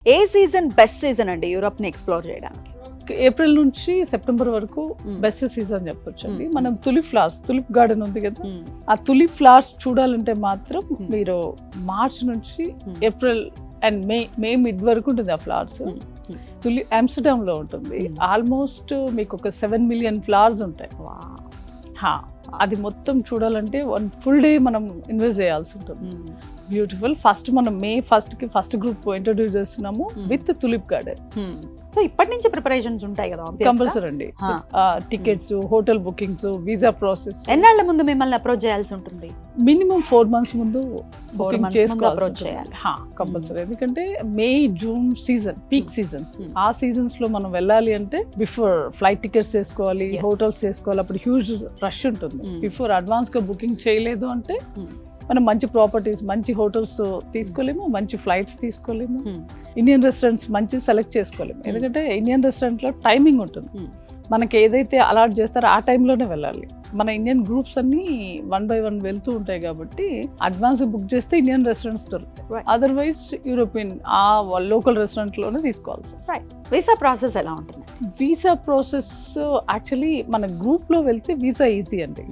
ఏ season best season అండి Europe ని explore చేయడానికి? ఏప్రిల్ నుంచి సెప్టెంబర్ వరకు బెస్ట్ సీజన్ చెప్పొచ్చు అండి. మనం తులిప్ గార్డెన్ ఉంది కదా, ఆ తులిప్ ఫ్లవర్స్ చూడాలంటే మాత్రం మీరు మార్చ్ నుంచి ఏప్రిల్ అండ్ మే మిడ్ వరకు ఉంటుంది ఆ ఫ్లవర్స్. ఆమ్స్టర్డామ్ లో ఉంటుంది. ఆల్మోస్ట్ మీకు ఒక 7 million ఫ్లవర్స్ ఉంటాయి. అది మొత్తం చూడాలంటే 1 full day మనం ఇన్వెస్ట్ చేయాల్సి ఉంటుంది. బ్యూటిఫుల్. మనం మే ఫస్ట్ గ్రూప్ ఇంట్రొడ్యూస్ చేస్తున్నాము విత్ తులిప్ గార్డెన్. సో ఇప్పటి నుంచి ప్రిపరేషన్స్ ఉంటాయి కదా? కంపల్సరీ అండి. Tickets, hotel bookings, visa process. ఎన్నాళ్ళ ముందు మిమ్మల్ని అప్రోచ్ చేయాల్సి ఉంటుంది? మినిమం 4 months ముందు అప్రోచ్ చేయాలి కంపల్సరీ. ఎందుకంటే May June season peak seasons. ఆ సీజన్స్ లో మనం వెళ్ళాలి అంటే బిఫోర్ ఫ్లైట్ టికెట్స్ చేసుకోవాలి, హోటల్స్ చేసుకోవాలి. అప్పుడు హ్యూజ్ రష్ ఉంటుంది. బిఫోర్ అడ్వాన్స్ గా బుకింగ్ చేయలేదు అంటే మనం మంచి ప్రాపర్టీస్, మంచి హోటల్స్ తీసుకోలేము, మంచి ఫ్లైట్స్ తీసుకోలేము. ఇండియన్ రెస్టారెంట్స్ మంచి సెలెక్ట్ చేసుకోలేము. ఎందుకంటే ఇండియన్ రెస్టారెంట్ లో టైమింగ్ ఉంటుంది. మనకి ఏదైతే అలాట్ చేస్తారో ఆ టైంలోనే వెళ్ళాలి. మన ఇండియన్ గ్రూప్స్ అన్ని 1 by 1 వెళ్తూ ఉంటాయి కాబట్టి అడ్వాన్స్ బుక్ చేస్తే ఇండియన్ రెస్టారెంట్స్ దొరుకుతాయి. అదర్వైజ్ యూరోపియన్ ఆ లోకల్ రెస్టారెంట్ లోనే తీసుకోవాల్సి వస్తుంది. వీసా ప్రాసెస్ ఎలా ఉంటుంది? వీసా ప్రాసెస్ యాక్చువల్లీ మన గ్రూప్ లో వెళ్తే వీసా ఈజీ అండి.